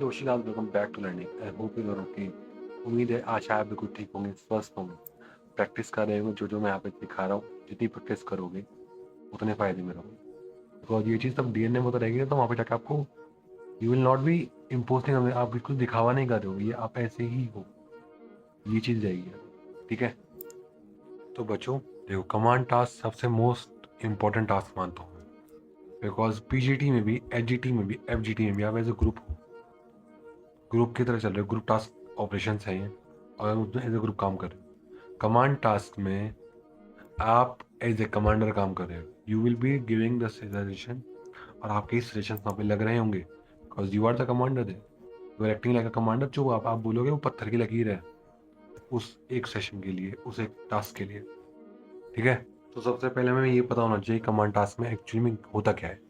Doshilal, welcome back to Learning. I hope you are okay. उम्मीद है आशा है आप बिल्कुल ठीक होंगे, स्वस्थ होंगे, प्रैक्टिस कर रहे होंगे। जो मैं यहाँ पे सिखा रहा हूँ, जितनी प्रैक्टिस करोगे उतने फायदे में रहोगे। बिकॉज ये चीज़ तब डीएनए में तो रहेगी ना, तो वहाँ पे जाकर आपको you will not be imposing, आप बिल्कुल दिखावा नहीं कर रहे हो, ये आप ऐसे ही हो, ये चीज़ जाएगी। ठीक है, तो बच्चों देखो, कमांड टास्क सबसे मोस्ट इम्पोर्टेंट टास्क मानता हूँ, बिकॉज पीजीटी में भी, एचजीटी में भी, एफजीटी में भी आप एज ए ग्रुप हो, ग्रुप की तरह चल रहे हो, ग्रुप टास्क ऑपरेशन है ये, और हम उसमें एज ए ग्रुप काम कर रहे हो। कमांड टास्क में आप एज ए कमांडर काम कर रहे हो, you will be giving the suggestion, और आपके सजेशन वहाँ पे लग रहे होंगे, because you are the commander they, you are acting like a commander. जो आप बोलोगे वो पत्थर की लकीर है उस एक सेशन के लिए, उस एक टास्क के लिए। ठीक है, तो सबसे पहले हमें ये पता होना चाहिए कमांड टास्क में एक्चुअली में होता क्या है।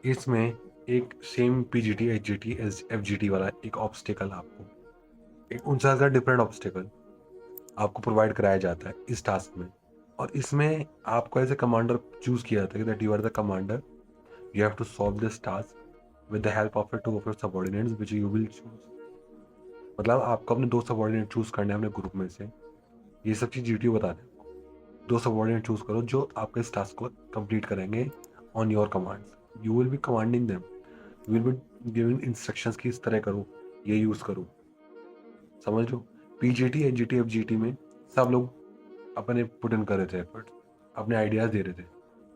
इसमें एक सेम पीजीटी, एचजीटी, एफजीटी वाला एक ऑब्स्टिकल, आपको एक 49 का डिफरेंट ऑब्स्टिकल आपको प्रोवाइड कराया जाता है इस टास्क में। और इसमें आपको एज ए कमांडर चूज किया जाता है that you are the commander, you have to solve this task with the help of two of your subordinates which you will choose. मतलब आपको अपने 2 सबऑर्डिनेट चूज करने हैं अपने ग्रुप में से, ये सब चीज जीटीओ बता दें। 2 सबऑर्डिनेट चूज करो जो आपके इस टास्क को कंप्लीट करेंगे on your commands. You will B commanding them, you will be giving instructions की इस तरह करो, ये यूज करो। समझ लो, पीजीटी, एनजीटी, एफजीटी में सब लोग अपने पुट इन कर रहे थे एफर्ट, अपने आइडियाज दे रहे थे।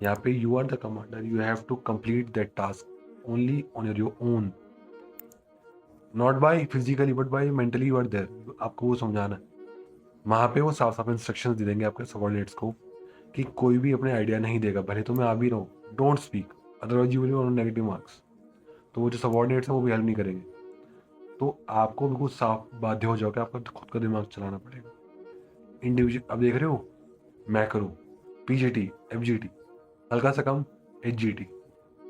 यहाँ पे you are the commander, you have to complete that task only on your own, not by physically but by mentally you are there. आपको वो समझाना है, वहाँ पे वो साफ साफ इंस्ट्रक्शंस दे देंगे आपके सबऑर्डिनेट्स को कि कोई भी अपने आइडिया नहीं देगा, भले तुम्हें आ भी रहो, don't speak, otherwise you will on negative marks. तो वो जो सबऑर्डिनेट्स हैं वो भी हेल्प नहीं करेंगे। तो आपको बिल्कुल साफ बाध्य हो जाओगे, आपका खुद का दिमाग चलाना पड़ेगा। इंडिविजुअल, अब देख रहे हो, मैक्रो, पीजीटी, एफजीटी, हल्का सा कम एचजीटी,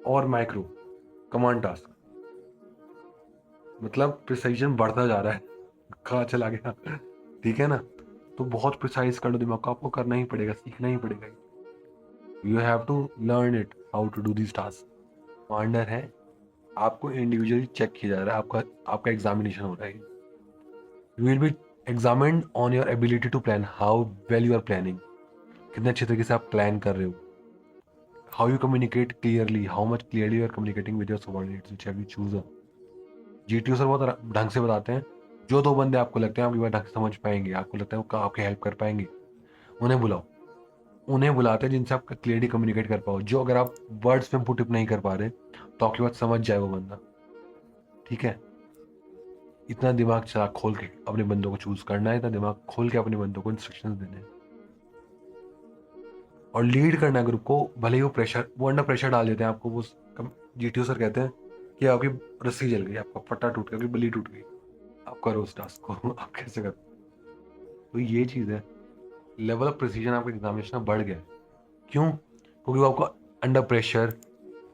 और माइक्रो, कमांड टास्क। मतलब प्रिसाइजन बढ़ता जा रहा है, कहाँ चला गया। ठीक है ना, तो बहुत प्रिसाइज कर लो दिमाग को, आपको करना ही पड़ेगा, सीखना ही पड़ेगा। You have to learn it how to do this task. Commander है, आपको इंडिविजुअली चेक किया जा रहा है, आपका एग्जामिनेशन हो रहा है। You will be examined on your ability to plan, how well you are planning, कितने अच्छे तरीके से आप प्लान कर रहे हो, how you communicate clearly, how much clearly you are communicating with your subordinates which have you chosen. GTO sir बहुत ढंग से बताते हैं, जो 2 बंदे आपको लगते हैं आपकी बात ढंग से समझ पाएंगे, आपको लगता है वो आपकी हेल्प कर पाएंगे, उन्हें बुलाओ। उन्हें बुलाते हैं जिनसे आप क्लियरली कम्युनिकेट कर पाओ, जो अगर आप वर्ड्स में पुट अप नहीं कर पा रहे तो आपकी बात समझ जाए वो बंदा। ठीक है, इतना दिमाग चला खोल के अपने बंदों को चूज करना है, इतना दिमाग खोल के अपने बंदों को इंस्ट्रक्शंस देने हैं, और लीड करना है ग्रुप को। भले ही वो अंडर प्रेशर डाल देते हैं आपको, वो जीटीओ सर कहते हैं कि आपकी रस्सी जल गई, आपका पट्टा टूट गया, आपकी बल्ली टूट गई, आप करो उस टास्क को। आप कैसे करो, तो ये चीज़ है, लेवल ऑफ प्रिसीजन आपका एग्जामिनेशन में बढ़ गया है। क्यों? क्योंकि वो आपको under pressure,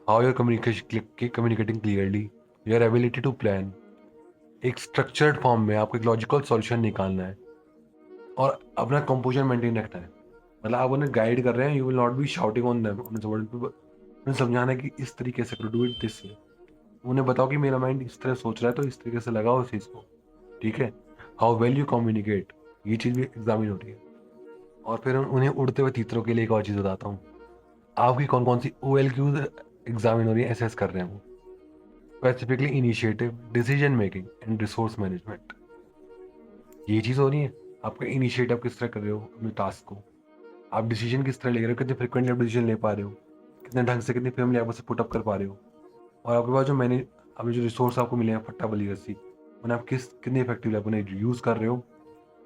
how you're communicating clearly, your ability to plan, एक स्ट्रक्चर्ड फॉर्म में आपको एक लॉजिकल सॉल्यूशन निकालना है, और अपना कंपोजर मेंटेन रखना है। मतलब आप उन्हें गाइड कर रहे हैं, you will not be shouting on them, उन्हें समझाना है कि इस तरीके से करो, डू इट दिस वे। उन्हें बताओ कि मेरा माइंड इस तरह सोच रहा है, तो इस तरीके से लगाओ इस चीज़ को। ठीक है, हाउ वेल यू कम्युनिकेट, ये चीज़ भी एग्जामिन हो रही है। और फिर उन्हें उड़ते हुए तीतरों के लिए एक और चीज़ बताता हूँ, आपकी कौन कौन सी OLQs एग्जामिन हो रही है, एसेस कर रहे हैं वो, specifically initiative, decision making and resource management. ये चीज़ हो रही है, आपका इनिशिएटिव किस तरह कर रहे हो अपने टास्क को, आप डिसीजन किस तरह ले रहे हो, कितने फ्रिक्वेंटली आप डिसीजन ले पा रहे हो, कितने ढंग से, कितनी फैमिली आप उसे पुटअप कर पा रहे हो, और आपके पास जो मैंने अभी जो रिसोर्स आपको मिले हैं, फट्टा बली रस्सी, उन्हें आप कितने इफेक्टिवली आप उन्हें यूज़ कर रहे हो।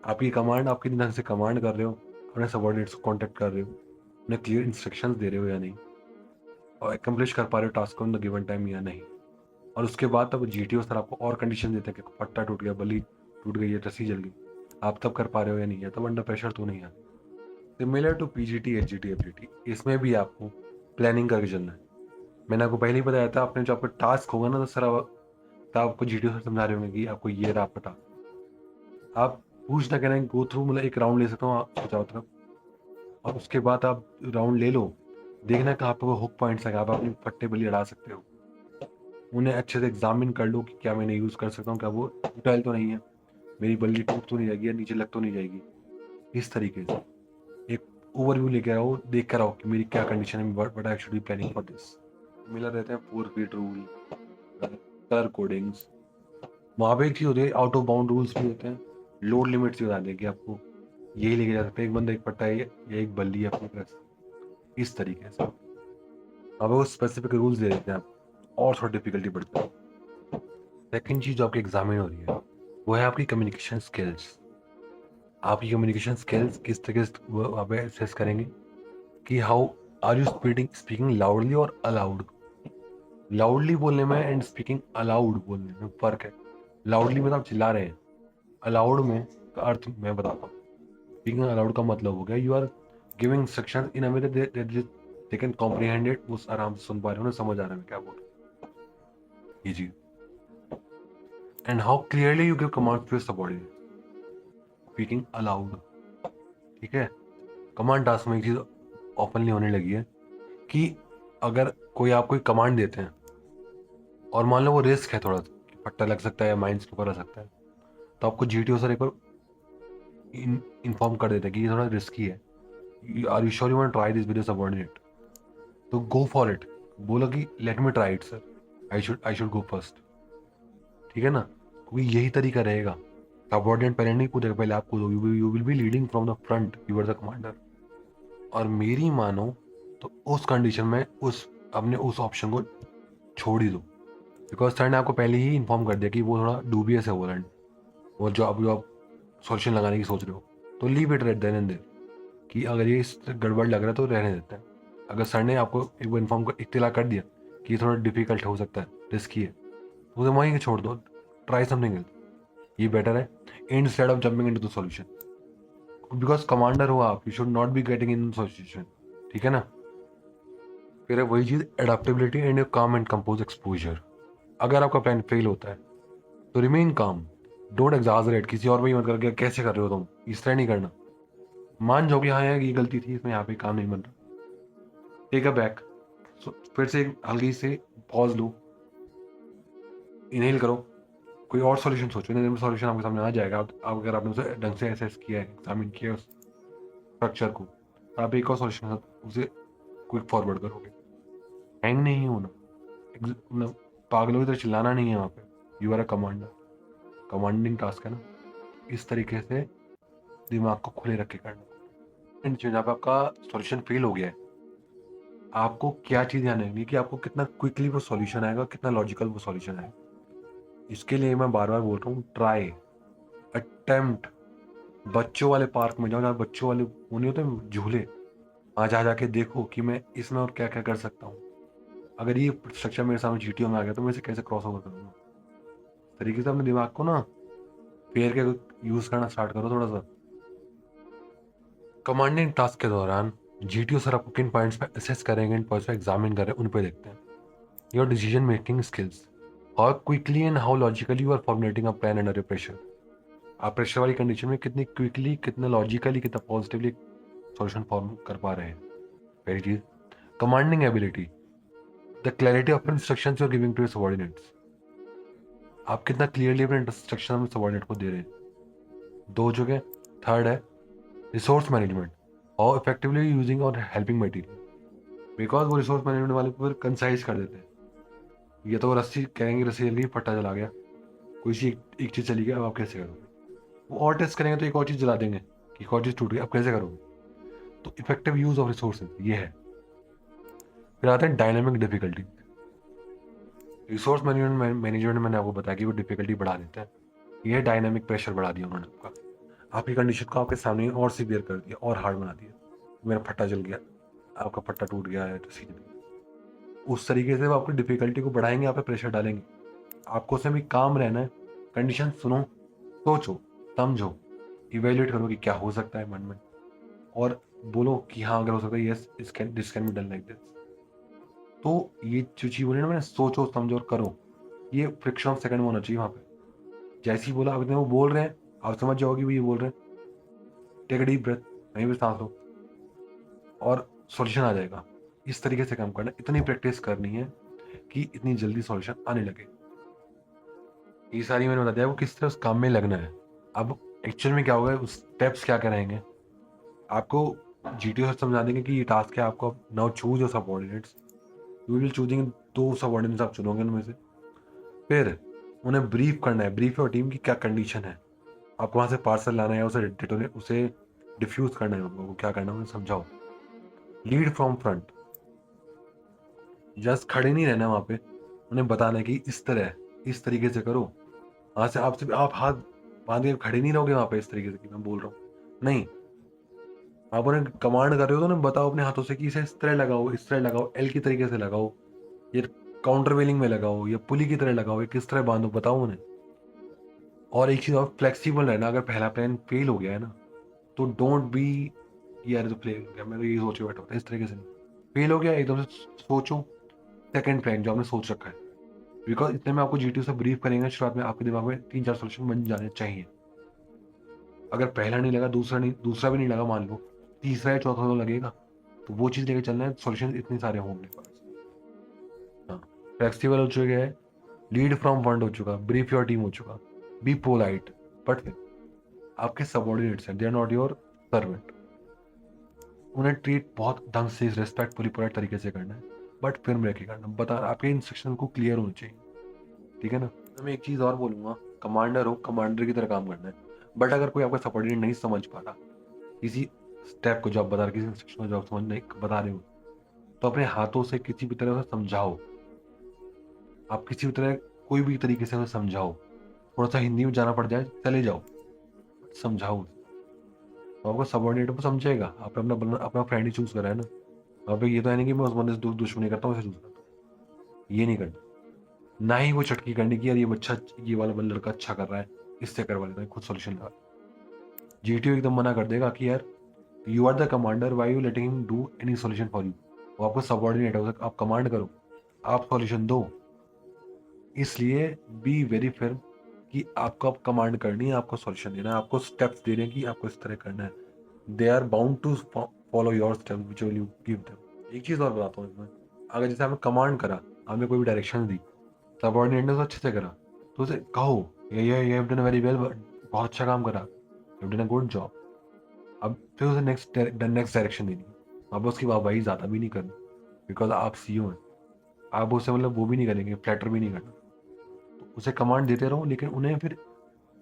आपकी कमांड, आप कितने ढंग से कमांड कर रहे हो, अपने सबॉर्डिनेट्स को कॉन्टेक्ट कर रहे हो, उन्हें क्लियर इंस्ट्रक्शंस दे रहे हो या नहीं, और एकम्प्लिश कर पा रहे हो task on the given time या नहीं। और उसके बाद तब जीटीओ सर आपको और कंडीशन देते हैं कि पट्टा टूट गया, बली टूट गई है, रस्सी जल गई, आप तब कर पा रहे हो या नहीं है, तब अंडर प्रेशर तो नहीं है। सिमिलर टू पीजीटी, एचजीटी, एफजीटी, इसमें भी आपको प्लानिंग करके चलना है। मैंने आपको पहले ही बताया था, आपने जो आपका टास्क होगा ना, तो सर तो आपको जीटीओ सर समझा रहे होंगे कि आपको ये रहा आपका टास्क। आप पूछना कहना गो थ्रू, मतलब एक राउंड ले सकता हूँ आप चारों तरफ, और उसके बाद आप राउंड ले लो, देखना कहाँ पे वो हुक पॉइंट्स है, आप अपनी फट्टे बली अड़ा सकते हो। उन्हें अच्छे से एग्जामिन कर लो कि क्या मैं इन्हें यूज़ कर सकता हूँ, क्या वो यूटाइल तो नहीं है, मेरी बल्ली टूट तो नहीं जाएगी या नीचे लग तो नहीं जाएगी। इस तरीके से एक ओवरव्यू लेके आओ, देख कर आओ कि मेरी क्या कंडीशन है, what I should be planning for this. Miller रहते हैं 4 फीट रूल, कलर कोडिंग्स। वहाँ पे एक चीज़ होती है, आउट ऑफ बाउंड रूल्स भी होते हैं, लोड लिमिट्स भी बता देंगे आपको, यही लेके जा सकते हैं, एक बंदा एक पट्टा है या एक बल्ली है अपनी प्रेस, इस तरीके से अब वो स्पेसिफिक रूल्स दे देते हैं आप, और थोड़ी डिफिकल्टी बढ़ती है। सेकंड चीज़ जो आपकी एग्जामिन हो रही है वो है आपकी कम्युनिकेशन स्किल्स। आपकी कम्युनिकेशन स्किल्स किस तरीके से वो वहाँ पे असेस करेंगे कि how are you speaking loudly और अलाउड। लाउडली बोलने में एंड स्पीकिंग अलाउड बोलने में फ़र्क है। लाउडली में तो आप चिल्ला रहे हैं, अलाउड में का अर्थ मैं बताता हूँ। स्पीकिंग अलाउड का मतलब हो गया you are giving instruction in a way that they can comprehend it, वो आराम से सुन पा रहे हो, उन्हें समझ आ रहा है मैं क्या बोल रहा हूँ, ये चीज़। And how clearly you give command to your subordinate, speaking aloud. ठीक है, कमांड टास्क में एक चीज़ ओपनली होने लगी है कि अगर कोई आपको एक कमांड देते हैं और मान लो वो रिस्क है थोड़ा सा कि पट्टा लग सकता है या माइंस के ऊपर आ सकता है, तो आपको जीटीओ सर एक बार इन्फॉर्म कर देते हैं कि ये थोड़ा रिस्की है, are you sure you want try this with your subordinate, तो गो फॉर इट। बोलो कि let me try it sir, I should go first. ठीक है ना, क्योंकि यही तरीका रहेगा। सबऑर्डिनेट पहले नहीं कूदेगा, पहले आप कूदोगे, you will be leading from the front, you are the commander. और मेरी मानो तो उस कंडीशन में उस अपने उस ऑप्शन को छोड़ ही दो, बिकॉज सर ने आपको पहले ही इन्फॉर्म कर दिया कि वो थोड़ा डूबियस है वो लैंड, और जो आप सॉल्यूशन लगाने की सोच रहे हो, तो leave it right then and there कि अगर ये इस गड़बड़ लग रहा है तो रहने देते हैं। अगर सर ने आपको एक बार इन्फॉर्म कर इत्तला कर दिया कि ये थोड़ा डिफिकल्ट हो सकता है, रिस्की है, तो उसे वहीं छोड़ दो, ट्राई समथिंग एल्स, ये बेटर है instead of jumping into the solution. Because commander हो आप, you should not be getting in solution. ठीक है ना, फिर है वही चीज़, एडेप्टेबिलिटी एंड काम एंड कंपोज एक्सपोजर। अगर आपका प्लान फेल होता है तो रिमेन काम, डोंट एग्जाजरेट, किसी और पे ही मत करके कैसे कर रहे हो तुम, इस तरह नहीं करना। मान जाओ कि हाँ यार ये गलती थी, इसमें यहाँ पे काम नहीं बन रहा, टेक अ बैक, फिर से हल्की से पॉज लो, इनहेल करो, कोई और सॉल्यूशन सोचो, इतने देर में सॉल्यूशन आपके सामने आ जाएगा। आप अगर आपने उसे ढंग से एसेस किया है, एग्जामिन किया है उस स्ट्रक्चर को, तो आप एक और सॉल्यूशन उसे क्विक फॉरवर्ड करोगे। हैंग नहीं होना, मतलब पागलों की तरह चिल्लाना नहीं है वहाँ पे, you are a commander, commanding task है ना, इस तरीके से दिमाग को खुले रख के करना। एंड जब आपका सॉल्यूशन फेल हो गया है, आपको क्या चीज़ ध्यान रखनी है कि आपको कितना क्विकली वो सॉल्यूशन आएगा, कितना लॉजिकल वो सॉल्यूशन आएगा। इसके लिए मैं बार बार बोल रहा हूँ, ट्राई, अटेम्प्ट। बच्चों वाले पार्क में जाओ जहाँ बच्चों वाले वो नहीं होते झूले, वहाँ जा जाके देखो कि मैं इसमें और क्या क्या कर सकता हूँ। अगर ये स्ट्रक्चर मेरे सामने जीटीओ में आ गया तो मैं इसे कैसे क्रॉस ओवर करूँगा। इस तरीके से अपने दिमाग को ना फेर के यूज़ करना स्टार्ट करो थोड़ा सा। कमांडिंग टास्क के दौरान जीटीओ सर आपको किन पॉइंट्स पे असेस करेंगे, इन पॉइंट्स पे एग्जामिन करें, उन पे देखते हैं। Your decision making skills, how quickly and how logically you are formulating a plan under pressure. आप प्रेशर वाली कंडीशन में कितनी क्विकली, कितना लॉजिकली, कितना पॉजिटिवली सॉल्यूशन फॉर्म कर पा रहे हैं। पहली चीज, commanding ability, the clarity of instructions you are giving to your subordinates. आप कितना क्लियरली अपने इंस्ट्रक्शन अपने सबऑर्डिनेट को दे रहे हैं। दो जगह। थर्ड है resource management, how effectively using और हेल्पिंग मटेरियल। बिकॉज वो रिसोर्स मैनेजमेंट वाले फिर कंसाइज कर देते हैं, ये तो वो रस्सी कहेंगे, रस्सी चल गई, पट्टा चला गया, कोई सी एक चीज़ चली गई, अब आप कैसे करोगे। वो और टेस्ट करेंगे तो एक और चीज़ जला देंगे कि एक और चीज़ टूट गई, अब कैसे करोगे। तो इफेक्टिव यूज ऑफ रिसोर्सेज ये है। फिर आते हैं डायनामिक डिफिकल्टी। रिसोर्स मैनेजमेंट मैंने आपको बताया कि वो डिफिकल्टी बढ़ा देता है, ये डायनामिक प्रेशर बढ़ा दिया उन्होंने आपका, आपकी कंडीशन को आपके सामने और सीवियर कर दिया और हार्ड बना दिया। मेरा फट्टा जल गया, आपका फट्टा टूट गया है तो सीधे उस तरीके से वो आपकी डिफिकल्टी को बढ़ाएंगे, आप पे प्रेशर डालेंगे। आपको उसमें भी काम रहना है, कंडीशन सुनो, सोचो, समझो, इवेल्युएट करो कि क्या हो सकता है मन में, और बोलो कि हाँ अगर हो सकता है, yes this can be done like this. तो ये जो चीज़ बोली ना मैंने, सोचो समझो और करो, ये फ्रिक्शन ऑफ सेकंड में होना चाहिए वहाँ पे। जैसे ही बोला, अब वो बोल रहे हैं, आप समझ जाओगे वो ये बोल रहे हैं, टेक अ डीप ब्रेथ, वहीं पे सांस लो और सॉल्यूशन आ जाएगा। इस तरीके से काम करना, इतनी प्रैक्टिस करनी है कि इतनी जल्दी सॉल्यूशन आने लगे। ये सारी मैंने बता दिया आपको किस तरह उस काम में लगना है। अब एक्चुअल में क्या होगा, उस स्टेप्स क्या क्या रहेंगे, आपको जीटीओ सर समझा देंगे कि ये टास्क है आपको। Now choose your subordinates, you will choosing 2 subordinates आप चुनोगे उनमें से। फिर उन्हें ब्रीफ करना है, ब्रीफ योर टीम की क्या कंडीशन है, आपको वहाँ से पार्सल लाना है, उसे डिफ्यूज करना है, उनको क्या करना है उन्हें समझाओ। लीड फ्रॉम फ्रंट, जस्ट खड़े नहीं रहना वहाँ पे, उन्हें बताना है कि इस तरीके से करो। वहाँ से आप हाथ बांध के खड़े नहीं रहोगे वहाँ पे इस तरीके से कि मैं बोल रहा हूँ, नहीं, आप उन्हें कमांड कर रहे हो तो उन्हें बताओ अपने हाथों से कि इसे इस तरह लगाओ, एल की तरीके से लगाओ, ये काउंटर वेलिंग में लगाओ, या पुली की तरह लगाओ, ये किस तरह बांधो, बताओ उन्हें। और एक चीज़ और, फ्लेक्सिबल रहना। अगर पहला प्लान फेल हो गया है ना, तो डोंट बी यार तो फेल हो गया, मैं तो यही सोच के बैठा होता, इस तरीके से नहीं। फेल हो गया एकदम से सोचो सेकंड प्लान जो आपने सोच रखा है, बिकॉज इतने में आपको जीटीओ से ब्रीफ करेंगे शुरुआत में, आपके दिमाग में 3-4 सोल्यूशन बन जाने चाहिए। अगर पहला नहीं लगा, दूसरा भी नहीं लगा, मान लो तीसरा या चौथा तो लगेगा, तो वो चीज़ लेके चलना है, सोल्यूशन इतने सारे होंगे पास। हाँ, फ्लेक्सिबल हो चुका है, लीड फ्रॉम फ्रंट हो चुका, ब्रीफ योर टीम हो चुका, बी पोलाइट, बट फिर आपके सबऑर्डिनेट्स हैं, they are not your servant, उन्हें ट्रीट बहुत ढंग से रिस्पेक्टफुली पोलाइट तरीके से करना है, बट फिर में रखे करना, बता आपके इंस्ट्रक्शन को क्लियर होने चाहिए, ठीक है ना। तो मैं एक चीज़ और बोलूँगा, कमांडर हो, कमांडर की तरह काम करना है, बट अगर कोई आपका सबऑर्डिनेट नहीं समझ पा रहा किसी स्टेप को जो आप बता रहे, किसी इंस्ट्रक्शन को जो आप समझ नहीं बता रहे हो, तो अपने हाथों से किसी भी तरह से समझाओ, आप किसी भी तरह कोई भी तरीके से उसे समझाओ, थोड़ा सा हिंदी में जाना पड़ जाए चले जाओ, समझाओ, तो आपका सबऑर्डिनेट को समझेगा। आपने अपना फ्रेंड ही चूज करा है ना, वहाँ पे ये तो है नहीं कि मैं उस बंदे से दुश्मनी करता हूँ, इसे चूज करता हूँ, ये नहीं करना। ना ही वो चटकी करनी की यार ये वाला लड़का अच्छा कर रहा है, इससे करवा लेता है, खुद सोल्यूशन लगा। जीटीओ एकदम मना कर देगा कि यार you are the commander, why you letting him do any solution for you. वो आपको सबऑर्डिनेट है, आप कमांड करो, आप सॉल्यूशन दो। इसलिए बी वेरी फिर्म कि आपको अब कमांड करनी है, आपको सॉल्यूशन देना है, आपको स्टेप्स दे रहे हैं कि आपको इस तरह करना है। They are bound to follow your steps which will you give them. एक चीज और बताता हूँ इसमें, अगर जैसे आपने कमांड करा, आपने कोई भी डायरेक्शन दी, सबऑर्डिनेट ने उसे अच्छे से करा, तो उसे कहो ये हैव डन वेरी वेल, बहुत अच्छा काम करा, you done a good job. अब फिर उसे नेक्स्ट डायरेक्शन देनी है, अब उसकी वाहवाही ज़्यादा भी नहीं करनी, बिकॉज आप सीईओ हैं, आप उसे मतलब वो भी नहीं करेंगे, फ्लैटर भी नहीं करना। तो उसे कमांड देते रहो, लेकिन उन्हें फिर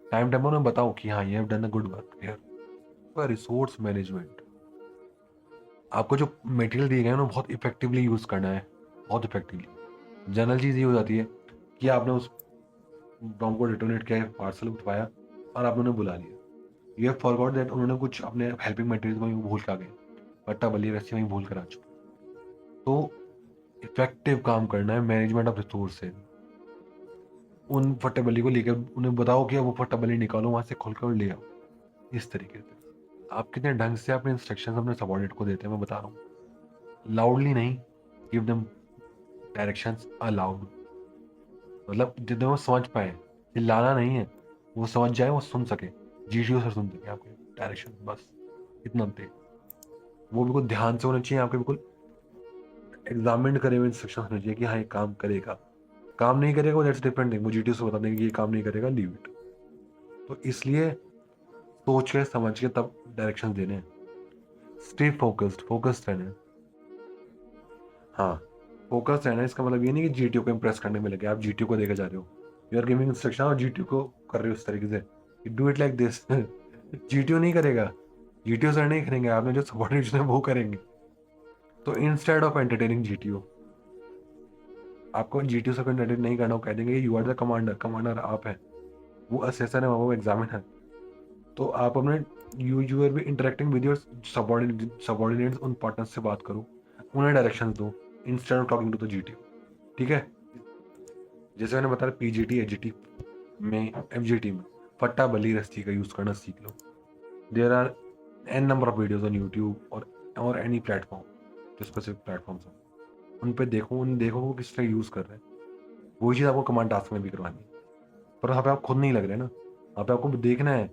टाइम टाइम उन्हें बताओ कि हाँ ये have done a good work here. Resource management, आपको जो मटेरियल दिए गए हैं ना बहुत इफेक्टिवली यूज़ करना है, बहुत इफेक्टिवली। जनरल चीज़ ये हो जाती है कि आपने उस बॉम्ब को डिटोनेट किया, पार्सल उठवाया और आपने उन्हें बुला लिया, यू हैव फॉरगॉट दैट उन्होंने कुछ अपने हेल्पिंग मटेरियल वहीं भूल के आ गए, पट्टा बल्ली रस्सी वहीं भूल कर आ चुके। तो इफेक्टिव काम करना है, मैनेजमेंट ऑफ रिसोर्स से। उन फट्टे बल्ली को लेकर उन्हें बताओ कि अब वो फट्टा बल्ली निकालो वहां से, खोल कर ले आओ, इस तरीके से। आप कितने ढंग से अपने इंस्ट्रक्शंस अपने सबॉर्डिनेट को देते हैं मैं बता रहा हूँ, लाउडली नहीं, गिव देम डायरेक्शंस अलाउड, मतलब जितने वो समझ पाए, चिल्लाना नहीं है, वो समझ जाए, वो सुन सके, जीटीओ से सुन सके आपके डायरेक्शन, बस इतना दे। वो बिल्कुल ध्यान से होना चाहिए, आपके बिल्कुल एग्जामिन करे हुए इंस्ट्रक्शन होने चाहिए कि हाँ ये काम करेगा, काम नहीं करेगा दैट्स डिफरेंट थिंग, वो जीटीओ से बता देंगे कि ये काम नहीं करेगा, लीव इट। तो इसलिए सोच के समझ के तब डायरेक्शन देने हैं। स्टे फोकस्ड रहना है। हाँ, फोकस रहना है, इसका मतलब ये नहीं कि जीटीओ को इम्प्रेस करने में लगे, आप जीटीओ को देखे जा रहे हो, यू आर गिविंग इंस्ट्रक्शन और जीटीओ को कर रहे हो उस तरीके से, do it like this. GTO नहीं करेगा, जीटीओ सर नहीं करेंगे, आपने जो सबॉर्डिनेट्स हैं वो करेंगे। तो इंस्टेड ऑफ एंटरटेनिंग जीटीओ, आपको जीटीओ से एंटरटेन नहीं करना, वो कह देंगे you are the commander, commander आप हैं, वो असेसर है, वो एग्जामिनर। तो आप अपने यू आर भी इंटरेक्टिंग विद योर सबॉर्डिनेट्स, उन पार्टनर्स से बात करो, उन्हें डायरेक्शन दो, instead of talking to the GTO, ठीक है। जैसे मैंने बताया पीजीटी एजीटी में, एफजीटी में फट्टा बल्ली रस्सी का यूज करना सीख लो। There are an number of videos on YouTube और एनी प्लेटफॉर्म, जो स्पेसिफिक प्लेटफॉर्म्स हैं, उन पे देखो वो किस तरह यूज कर रहे हैं, वही चीज़ आपको कमांड टास्क में भी करवानी है। पर यहाँ पे आप खुद नहीं लग रहे ना, यहाँ पे आपको देखना है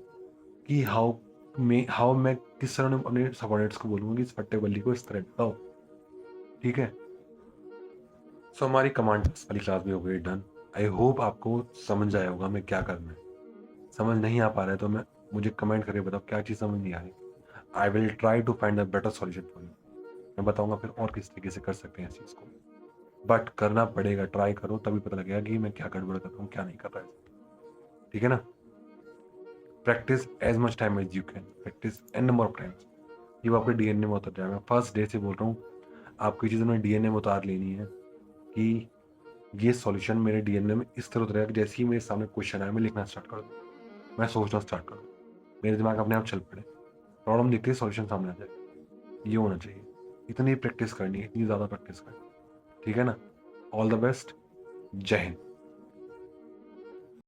कि हाउ मैं किस तरह अपने सबॉर्डिनेट्स को बोलूंगा कि इस फट्टे बल्ली को इस तरह बताओ, ठीक है। सो हमारी कमांड वाली क्लास भी हो गई डन। आई होप आपको समझ आया होगा मैं क्या करना है। समझ नहीं आ पा रहा है तो मैं मुझे कमेंट करके बताओ क्या चीज़ समझ नहीं आ रही। I will try to find a better solution for you. मैं बताऊंगा फिर और किस तरीके से कर सकते हैं इस चीज़ को, बट करना पड़ेगा। ट्राई करो तभी पता लगेगा कि मैं क्या गड़बड़ कर रहा हूँ क्या नहीं कर रहा है। ठीक है ना। Practice as much time as you can, practice an number of times. ये वो आपके डीएनए में उतर जाएगा। मैं फर्स्ट डे से बोल रहा हूँ आपकी चीज़ों में डीएनए में उतार लेनी है कि ये सॉल्यूशन मेरे डीएनए में इस तरह उतरेगा कि जैसे ही मेरे सामने क्वेश्चन आया मैं लिखना स्टार्ट कर दूँ, मैं सोचना स्टार्ट कर दूँ, मेरे दिमाग अपने आप चल पड़े, प्रॉब्लम दिखती है सॉल्यूशन सामने आ जाए। ये होना चाहिए। इतनी प्रैक्टिस करनी है, इतनी ज़्यादा प्रैक्टिस करनी है। ठीक है ना। All the best. जय हिंद।